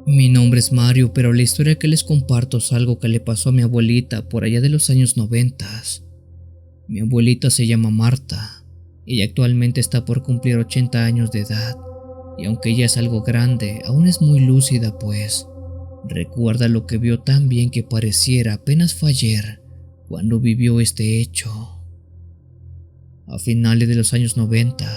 Mi nombre es Mario, pero la historia que les comparto es algo que le pasó a mi abuelita por allá de los años 90. Mi abuelita se llama Marta. Ella actualmente está por cumplir 80 años de edad, y aunque ella es algo grande, aún es muy lúcida, pues recuerda lo que vio tan bien que pareciera apenas fue ayer cuando vivió este hecho. A finales de los años 90,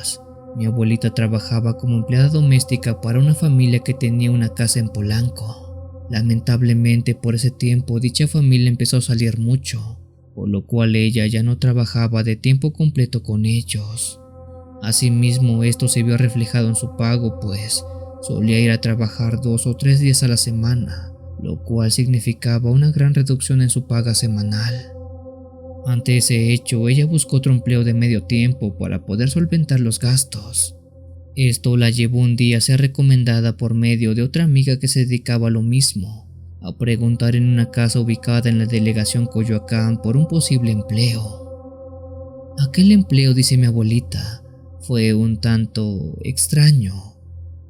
mi abuelita trabajaba como empleada doméstica para una familia que tenía una casa en Polanco. Lamentablemente, por ese tiempo dicha familia empezó a salir mucho, por lo cual ella ya no trabajaba de tiempo completo con ellos. Asimismo, esto se vio reflejado en su pago, pues solía ir a trabajar 2 o 3 días a la semana, lo cual significaba una gran reducción en su paga semanal. Ante ese hecho, ella buscó otro empleo de medio tiempo para poder solventar los gastos. Esto la llevó un día a ser recomendada por medio de otra amiga que se dedicaba a lo mismo, a preguntar en una casa ubicada en la delegación Coyoacán por un posible empleo. Aquel empleo, dice mi abuelita, fue un tanto extraño,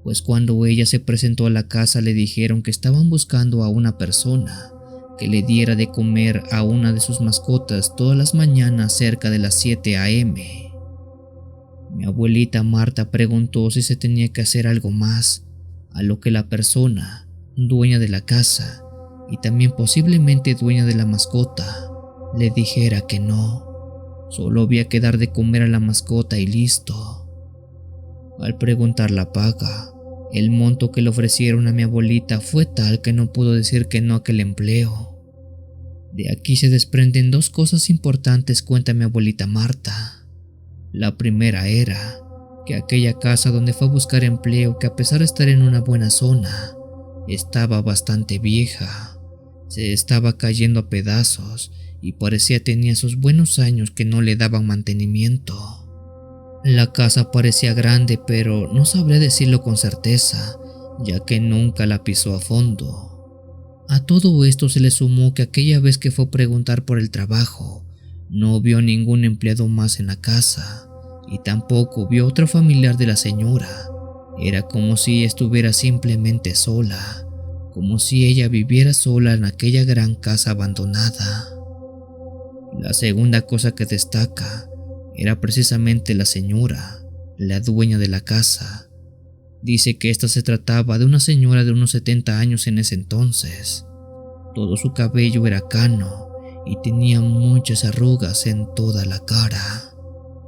pues cuando ella se presentó a la casa le dijeron que estaban buscando a una persona que le diera de comer a una de sus mascotas todas las mañanas cerca de las 7 a.m. Mi abuelita Marta preguntó si se tenía que hacer algo más, a lo que la persona, dueña de la casa y también posiblemente dueña de la mascota, le dijera que no, solo había que dar de comer a la mascota y listo. Al preguntar la paga, el monto que le ofrecieron a mi abuelita fue tal que no pudo decir que no a aquel empleo. De aquí se desprenden 2 cosas importantes, cuenta mi abuelita Marta. La primera era que aquella casa donde fue a buscar empleo, que a pesar de estar en una buena zona, estaba bastante vieja, se estaba cayendo a pedazos y parecía tenía sus buenos años que no le daban mantenimiento. La casa parecía grande, pero no sabría decirlo con certeza, ya que nunca la pisó a fondo. A todo esto se le sumó que aquella vez que fue a preguntar por el trabajo, no vio ningún empleado más en la casa, y tampoco vio otro familiar de la señora. Era como si estuviera simplemente sola, como si ella viviera sola en aquella gran casa abandonada. La segunda cosa que destaca era precisamente la señora, la dueña de la casa. Dice que esta se trataba de una señora de unos 70 años en ese entonces. Todo su cabello era cano y tenía muchas arrugas en toda la cara.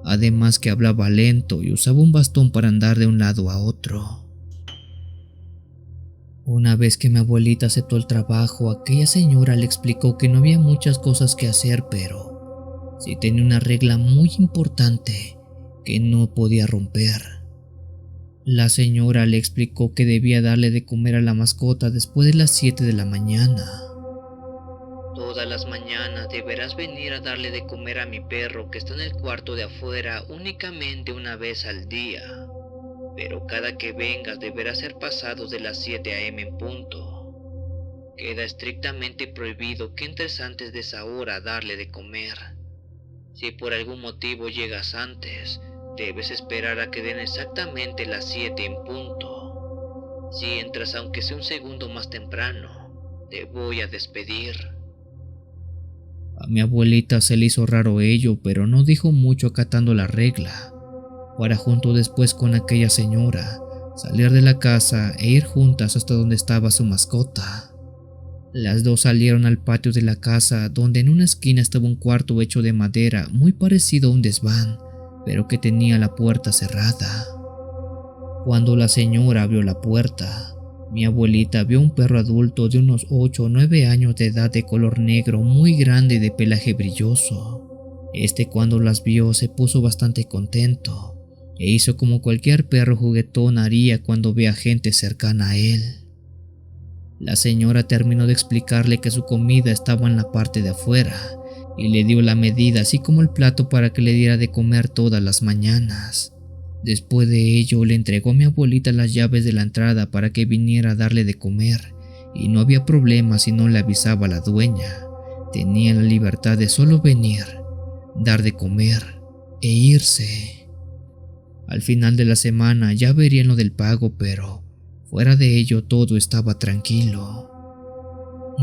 Además que hablaba lento y usaba un bastón para andar de un lado a otro. Una vez que mi abuelita aceptó el trabajo, aquella señora le explicó que no había muchas cosas que hacer, pero sí tenía una regla muy importante que no podía romper. La señora le explicó que debía darle de comer a la mascota después de las 7 de la mañana. Todas las mañanas deberás venir a darle de comer a mi perro que está en el cuarto de afuera únicamente una vez al día, pero cada que vengas deberá ser pasado de las 7 a.m. en punto. Queda estrictamente prohibido que entres antes de esa hora a darle de comer. Si por algún motivo llegas antes, debes esperar a que den exactamente las 7 en punto. Si entras aunque sea un segundo más temprano, te voy a despedir. A mi abuelita se le hizo raro ello, pero no dijo mucho acatando la regla, para junto después con aquella señora salir de la casa e ir juntas hasta donde estaba su mascota. Las dos salieron al patio de la casa, donde en una esquina estaba un cuarto hecho de madera muy parecido a un desván, pero que tenía la puerta cerrada. Cuando la señora abrió la puerta, mi abuelita vio un perro adulto de unos 8 o 9 años de edad de color negro muy grande y de pelaje brilloso. Cuando las vio se puso bastante contento e hizo como cualquier perro juguetón haría cuando ve a gente cercana a él. La señora terminó de explicarle que su comida estaba en la parte de afuera y le dio la medida así como el plato para que le diera de comer todas las mañanas. Después de ello le entregó a mi abuelita las llaves de la entrada para que viniera a darle de comer, y no había problema si no le avisaba a la dueña. Tenía la libertad de solo venir, dar de comer e irse. Al final de la semana ya verían lo del pago, pero Fuera de ello todo estaba tranquilo.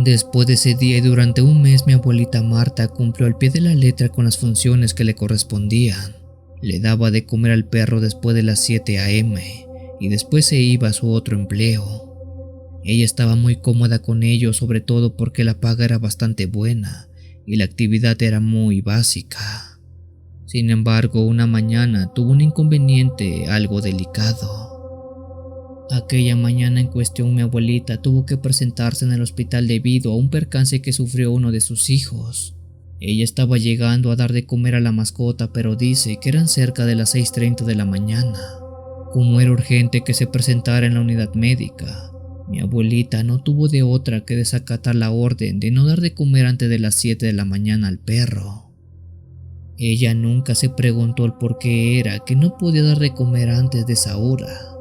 Después de ese día y durante un mes mi abuelita Marta cumplió al pie de la letra con las funciones que le correspondían. Le daba de comer al perro después de las 7 a.m. y después se iba a su otro empleo. Ella estaba muy cómoda con ello, sobre todo porque la paga era bastante buena y la actividad era muy básica. Sin embargo, una mañana tuvo un inconveniente algo delicado. Aquella mañana en cuestión mi abuelita tuvo que presentarse en el hospital debido a un percance que sufrió uno de sus hijos. Ella estaba llegando a dar de comer a la mascota, pero dice que eran cerca de las 6:30 de la mañana. Como era urgente que se presentara en la unidad médica, mi abuelita no tuvo de otra que desacatar la orden de no dar de comer antes de las 7 de la mañana al perro. Ella nunca se preguntó el por qué era que no podía dar de comer antes de esa hora.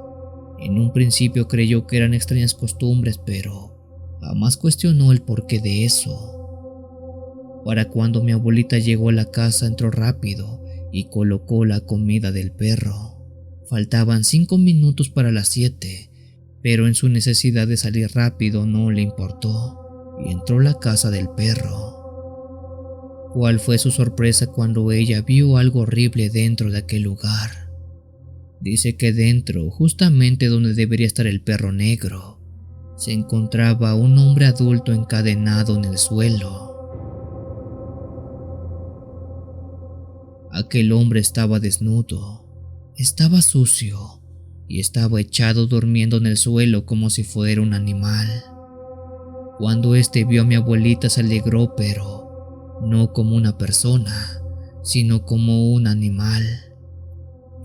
En un principio creyó que eran extrañas costumbres, pero jamás cuestionó el porqué de eso. Para cuando mi abuelita llegó a la casa entró rápido y colocó la comida del perro. Faltaban 5 minutos para las 7, pero en su necesidad de salir rápido no le importó y entró a la casa del perro. ¿Cuál fue su sorpresa cuando ella vio algo horrible dentro de aquel lugar? Dice que dentro, justamente donde debería estar el perro negro, se encontraba un hombre adulto encadenado en el suelo. Aquel hombre estaba desnudo, estaba sucio y estaba echado durmiendo en el suelo como si fuera un animal. Cuando este vio a mi abuelita se alegró, pero no como una persona, sino como un animal.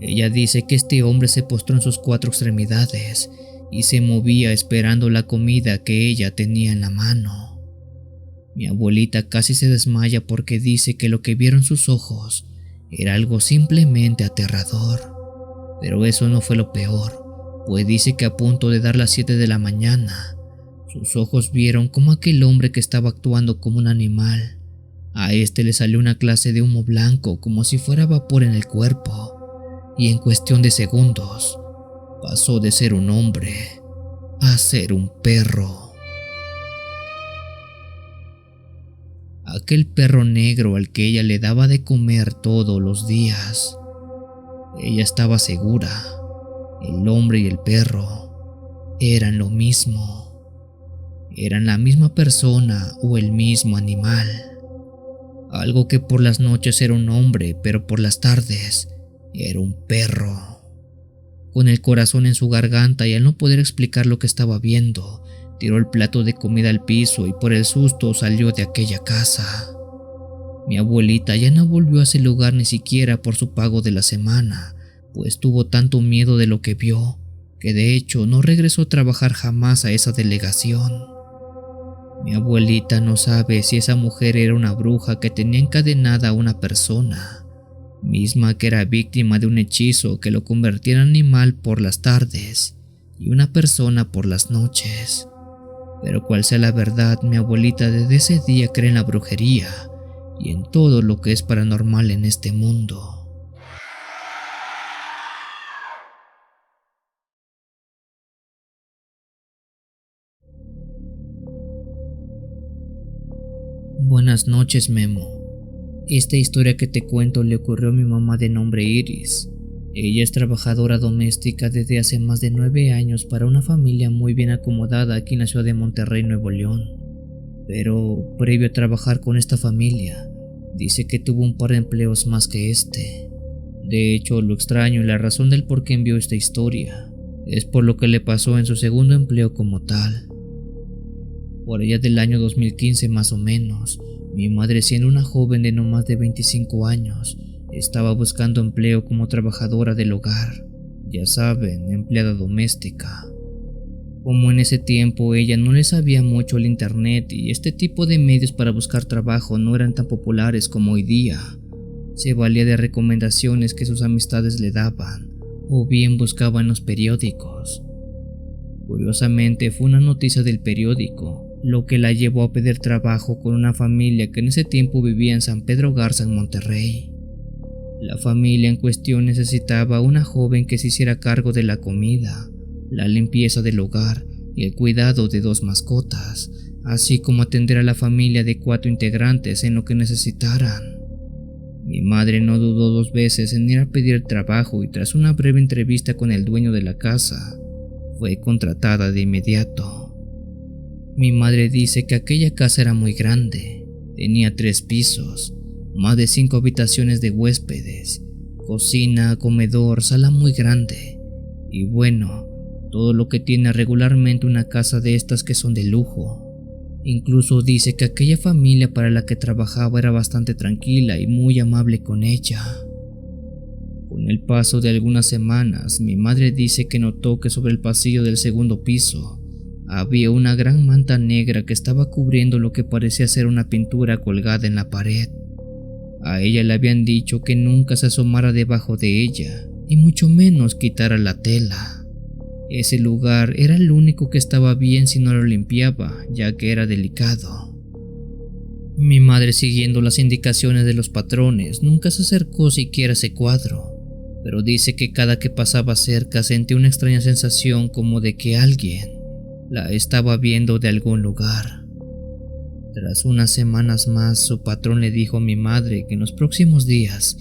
Ella dice que este hombre se postró en sus 4 extremidades y se movía esperando la comida que ella tenía en la mano. Mi abuelita casi se desmaya porque dice que lo que vieron sus ojos era algo simplemente aterrador. Pero eso no fue lo peor, pues dice que a punto de dar las 7 de la mañana, sus ojos vieron como aquel hombre que estaba actuando como un animal. A este le salió una clase de humo blanco como si fuera vapor en el cuerpo. Y en cuestión de segundos pasó de ser un hombre a ser un perro. Aquel perro negro al que ella le daba de comer todos los días. Ella estaba segura, el hombre y el perro eran lo mismo. Eran la misma persona o el mismo animal. Algo que por las noches era un hombre, pero por las tardes era un perro. Con el corazón en su garganta y al no poder explicar lo que estaba viendo, tiró el plato de comida al piso y por el susto salió de aquella casa. Mi abuelita ya no volvió a ese lugar ni siquiera por su pago de la semana, pues tuvo tanto miedo de lo que vio, que de hecho no regresó a trabajar jamás a esa delegación. Mi abuelita no sabe si esa mujer era una bruja que tenía encadenada a una persona, misma que era víctima de un hechizo que lo convertía en animal por las tardes y una persona por las noches. Pero cual sea la verdad, mi abuelita desde ese día cree en la brujería y en todo lo que es paranormal en este mundo. Buenas noches, Memo. Esta historia que te cuento le ocurrió a mi mamá de nombre Iris. Ella es trabajadora doméstica desde hace más de 9 años para una familia muy bien acomodada aquí en la ciudad de Monterrey, Nuevo León. Pero previo a trabajar con esta familia, dice que tuvo un par de empleos más que este. De hecho, lo extraño y la razón del por qué envió esta historia es por lo que le pasó en su segundo empleo como tal. Por allá del año 2015 más o menos, mi madre, siendo una joven de no más de 25 años, estaba buscando empleo como trabajadora del hogar, ya saben, empleada doméstica. Como en ese tiempo ella no le sabía mucho el internet y este tipo de medios para buscar trabajo no eran tan populares como hoy día, se valía de recomendaciones que sus amistades le daban o bien buscaba en los periódicos. Curiosamente fue una noticia del periódico lo que la llevó a pedir trabajo con una familia que en ese tiempo vivía en San Pedro Garza, en Monterrey. La familia en cuestión necesitaba una joven que se hiciera cargo de la comida, la limpieza del hogar y el cuidado de 2 mascotas, así como atender a la familia de 4 integrantes en lo que necesitaran. Mi madre no dudó 2 veces en ir a pedir el trabajo y tras una breve entrevista con el dueño de la casa, fue contratada de inmediato. Mi madre dice que aquella casa era muy grande, tenía 3 pisos, más de 5 habitaciones de huéspedes, cocina, comedor, sala muy grande y bueno, todo lo que tiene regularmente una casa de estas que son de lujo. Incluso dice que aquella familia para la que trabajaba era bastante tranquila y muy amable con ella. Con el paso de algunas semanas, mi madre dice que notó que sobre el pasillo del segundo piso había una gran manta negra que estaba cubriendo lo que parecía ser una pintura colgada en la pared. A ella le habían dicho que nunca se asomara debajo de ella, y mucho menos quitara la tela. Ese lugar era el único que estaba bien si no lo limpiaba, ya que era delicado. Mi madre, siguiendo las indicaciones de los patrones, nunca se acercó siquiera a ese cuadro, pero dice que cada que pasaba cerca sentía una extraña sensación como de que alguien la estaba viendo de algún lugar. Tras unas semanas más, su patrón le dijo a mi madre que en los próximos días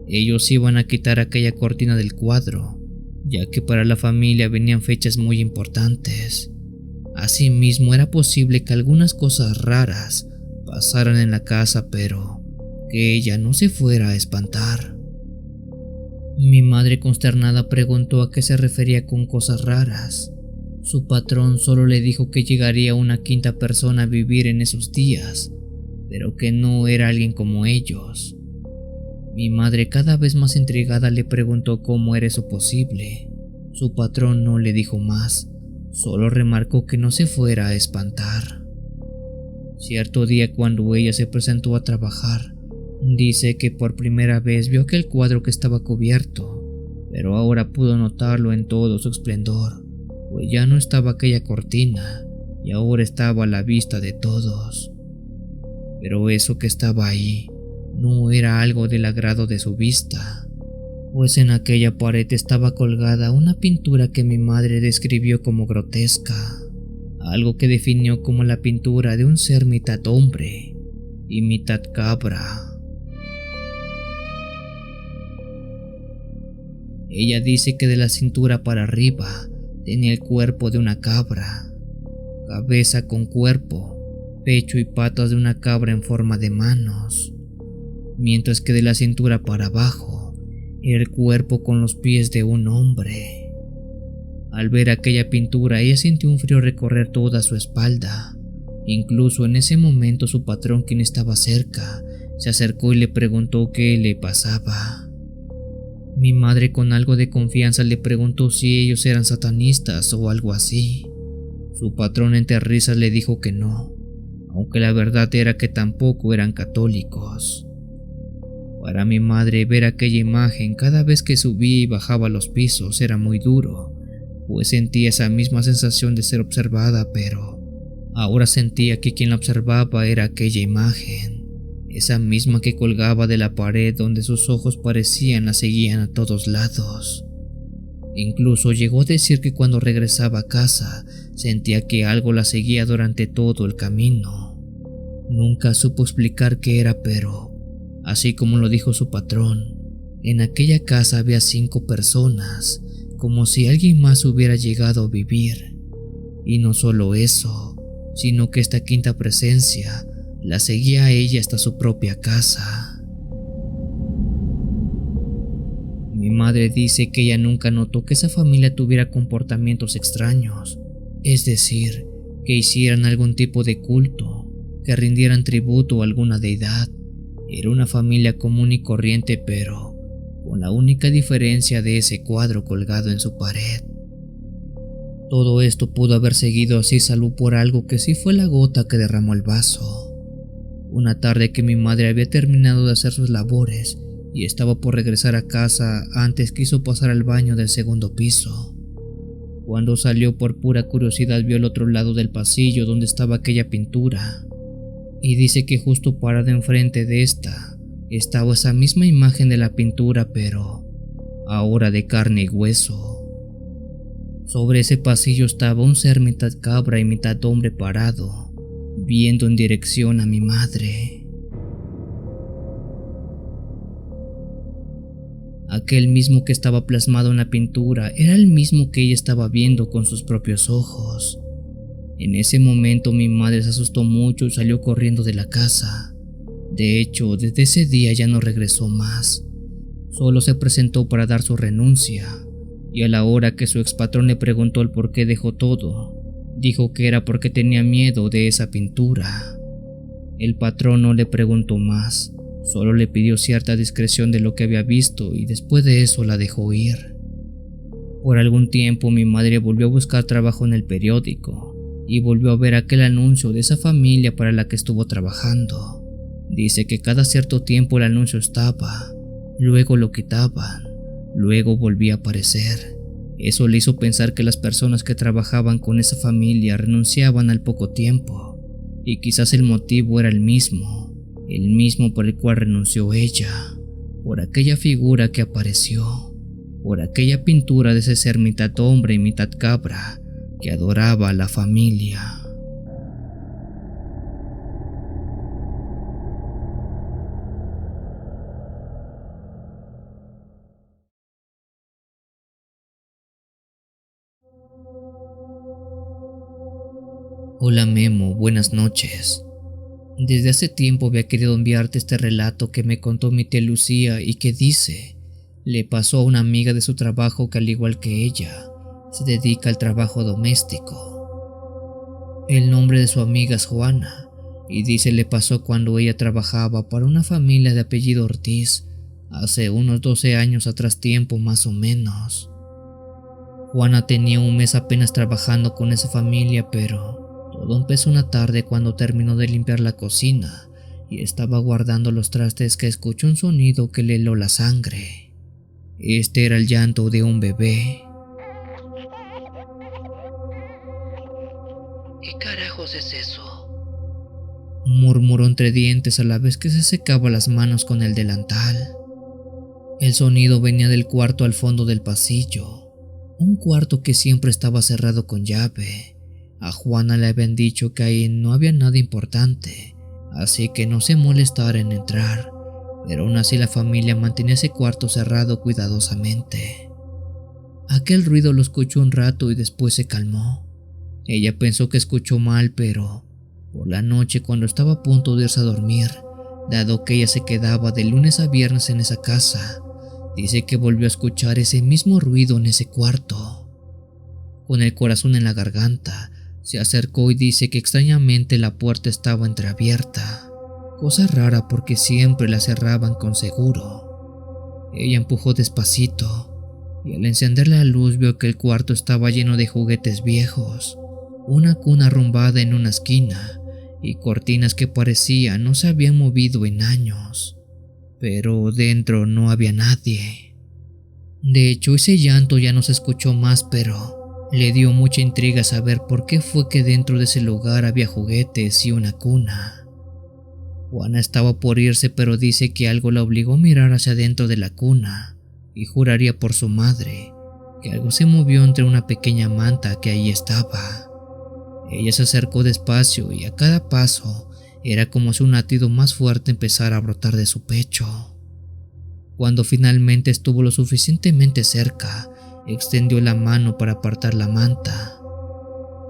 ellos iban a quitar aquella cortina del cuadro, ya que para la familia venían fechas muy importantes. Asimismo, era posible que algunas cosas raras pasaran en la casa, pero que ella no se fuera a espantar. Mi madre, consternada, preguntó a qué se refería con cosas raras. Su patrón solo le dijo que llegaría una 5ª persona a vivir en esos días, pero que no era alguien como ellos. Mi madre, cada vez más intrigada, le preguntó cómo era eso posible. Su patrón no le dijo más, solo remarcó que no se fuera a espantar. Cierto día, cuando ella se presentó a trabajar, dice que por primera vez vio aquel cuadro que estaba cubierto, pero ahora pudo notarlo en todo su esplendor, pues ya no estaba aquella cortina y ahora estaba a la vista de todos. Pero eso que estaba ahí no era algo del agrado de su vista, pues en aquella pared estaba colgada una pintura que mi madre describió como grotesca, algo que definió como la pintura de un ser mitad hombre y mitad cabra. Ella dice que de la cintura para arriba tenía el cuerpo de una cabra, cabeza con cuerpo, pecho y patas de una cabra en forma de manos, mientras que de la cintura para abajo era el cuerpo con los pies de un hombre. Al ver aquella pintura, ella sintió un frío recorrer toda su espalda. Incluso en ese momento su patrón, quien estaba cerca, se acercó y le preguntó qué le pasaba. Mi madre, con algo de confianza, le preguntó si ellos eran satanistas o algo así. Su patrón, entre risas, le dijo que no, aunque la verdad era que tampoco eran católicos. Para mi madre, ver aquella imagen cada vez que subía y bajaba los pisos era muy duro, pues sentía esa misma sensación de ser observada, pero ahora sentía que quien la observaba era aquella imagen, esa misma que colgaba de la pared donde sus ojos parecían la seguían a todos lados. Incluso llegó a decir que cuando regresaba a casa sentía que algo la seguía durante todo el camino. Nunca supo explicar qué era, pero así como lo dijo su patrón, en aquella casa había 5 personas, como si alguien más hubiera llegado a vivir. Y no solo eso, sino que esta 5ª presencia la seguía a ella hasta su propia casa. Mi madre dice que ella nunca notó que esa familia tuviera comportamientos extraños, es decir, que hicieran algún tipo de culto, que rindieran tributo a alguna deidad. Era una familia común y corriente, pero con la única diferencia de ese cuadro colgado en su pared. Todo esto pudo haber seguido así salvo por algo que sí fue la gota que derramó el vaso. Una tarde que mi madre había terminado de hacer sus labores y estaba por regresar a casa, antes quiso pasar al baño del segundo piso. Cuando salió, por pura curiosidad vio el otro lado del pasillo donde estaba aquella pintura, y dice que justo parada enfrente de esta estaba esa misma imagen de la pintura, pero ahora de carne y hueso. Sobre ese pasillo estaba un ser mitad cabra y mitad hombre parado, viendo en dirección a mi madre. Aquel mismo que estaba plasmado en la pintura era el mismo que ella estaba viendo con sus propios ojos. En ese momento mi madre se asustó mucho y salió corriendo de la casa. De hecho, desde ese día ya no regresó más. Solo se presentó para dar su renuncia, y a la hora que su expatrón le preguntó el por qué dejó todo, dijo que era porque tenía miedo de esa pintura. El patrón no le preguntó más, solo le pidió cierta discreción de lo que había visto y después de eso la dejó ir. Por algún tiempo mi madre volvió a buscar trabajo en el periódico y volvió a ver aquel anuncio de esa familia para la que estuvo trabajando. Dice que cada cierto tiempo el anuncio estaba, luego lo quitaban, luego volvía a aparecer. Eso le hizo pensar que las personas que trabajaban con esa familia renunciaban al poco tiempo, y quizás el motivo era el mismo por el cual renunció ella, por aquella figura que apareció, por aquella pintura de ese ser mitad hombre y mitad cabra que adoraba a la familia. Hola Memo, buenas noches. Desde hace tiempo había querido enviarte este relato que me contó mi tía Lucía y que dice, le pasó a una amiga de su trabajo que al igual que ella, se dedica al trabajo doméstico. El nombre de su amiga es Juana y dice le pasó cuando ella trabajaba para una familia de apellido Ortiz, hace unos 12 años atrás tiempo más o menos. Juana tenía un mes apenas trabajando con esa familia, pero todo empezó una tarde cuando terminó de limpiar la cocina y estaba guardando los trastes que escuchó un sonido que le heló la sangre. Este era el llanto de un bebé. ¿Qué carajos es eso? Murmuró entre dientes a la vez que se secaba las manos con el delantal. El sonido venía del cuarto al fondo del pasillo, un cuarto que siempre estaba cerrado con llave. A Juana le habían dicho que ahí no había nada importante, así que no se molestara en entrar, pero aún así la familia mantenía ese cuarto cerrado cuidadosamente. Aquel ruido lo escuchó un rato y después se calmó. Ella pensó que escuchó mal, pero por la noche cuando estaba a punto de irse a dormir, dado que ella se quedaba de lunes a viernes en esa casa, dice que volvió a escuchar ese mismo ruido en ese cuarto. Con el corazón en la garganta, se acercó y dice que extrañamente la puerta estaba entreabierta, cosa rara porque siempre la cerraban con seguro. Ella empujó despacito y al encender la luz vio que el cuarto estaba lleno de juguetes viejos, una cuna arrumbada en una esquina y cortinas que parecían no se habían movido en años, pero dentro no había nadie. De hecho, ese llanto ya no se escuchó más, pero le dio mucha intriga saber por qué fue que dentro de ese lugar había juguetes y una cuna. Juana estaba por irse, pero dice que algo la obligó a mirar hacia adentro de la cuna y juraría por su madre que algo se movió entre una pequeña manta que ahí estaba. Ella se acercó despacio y a cada paso era como si un latido más fuerte empezara a brotar de su pecho. Cuando finalmente estuvo lo suficientemente cerca, extendió la mano para apartar la manta,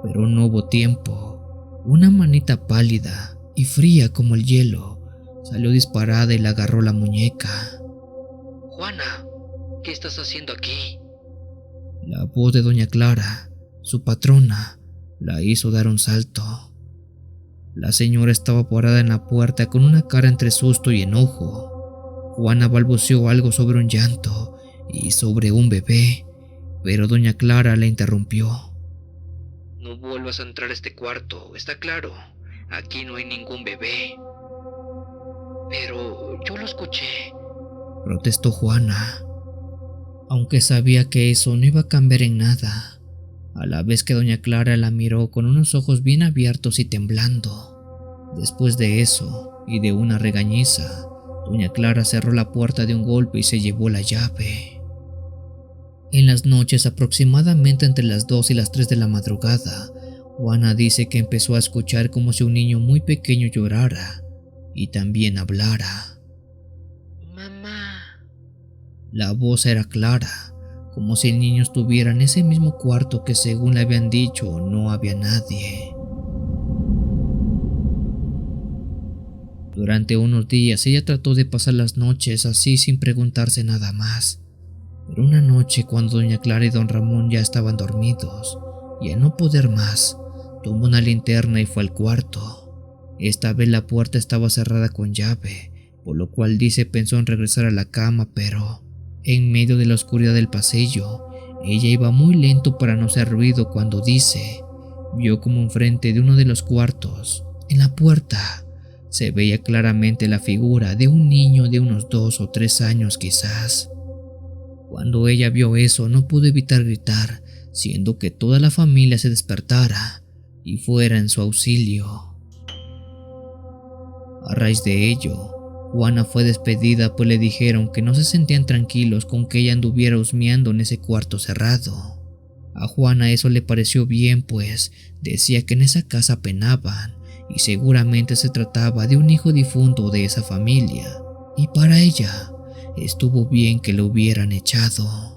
pero no hubo tiempo. Una manita pálida y fría como el hielo salió disparada y le agarró la muñeca. Juana, ¿qué estás haciendo aquí? La voz de doña Clara, su patrona, la hizo dar un salto. La señora estaba parada en la puerta con una cara entre susto y enojo. Juana balbuceó algo sobre un llanto y sobre un bebé, pero doña Clara la interrumpió. No vuelvas a entrar a este cuarto, ¿está claro? Aquí no hay ningún bebé. Pero yo lo escuché, protestó Juana, aunque sabía que eso no iba a cambiar en nada, a la vez que doña Clara la miró con unos ojos bien abiertos y temblando. Después de eso, y de una regañiza, doña Clara cerró la puerta de un golpe y se llevó la llave. En las noches, aproximadamente entre las 2 y las 3 de la madrugada, Juana dice que empezó a escuchar como si un niño muy pequeño llorara y también hablara. Mamá. La voz era clara, como si el niño estuviera en ese mismo cuarto que, según le habían dicho, no había nadie. Durante unos días ella trató de pasar las noches así sin preguntarse nada más. Pero una noche, cuando doña Clara y don Ramón ya estaban dormidos, y al no poder más, tomó una linterna y fue al cuarto. Esta vez la puerta estaba cerrada con llave, por lo cual dice pensó en regresar a la cama, pero en medio de la oscuridad del pasillo, ella iba muy lento para no hacer ruido cuando dice, vio como enfrente de uno de los cuartos, en la puerta, se veía claramente la figura de un niño de unos 2 o 3 años quizás. Cuando ella vio eso, no pudo evitar gritar, siendo que toda la familia se despertara y fuera en su auxilio. A raíz de ello, Juana fue despedida, pues le dijeron que no se sentían tranquilos con que ella anduviera husmeando en ese cuarto cerrado. A Juana eso le pareció bien, pues decía que en esa casa penaban y seguramente se trataba de un hijo difunto de esa familia, y para ella estuvo bien que lo hubieran echado.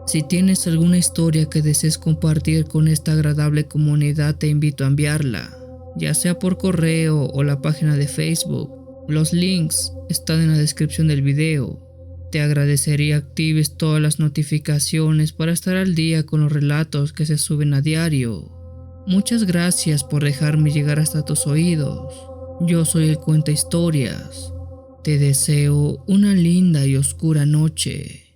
Si tienes alguna historia que desees compartir con esta agradable comunidad, te invito a enviarla, ya sea por correo o la página de Facebook. Los links están en la descripción del video. Te agradecería actives todas las notificaciones para estar al día con los relatos que se suben a diario. Muchas gracias por dejarme llegar hasta tus oídos. Yo soy el Cuenta Historias. Te deseo una linda y oscura noche.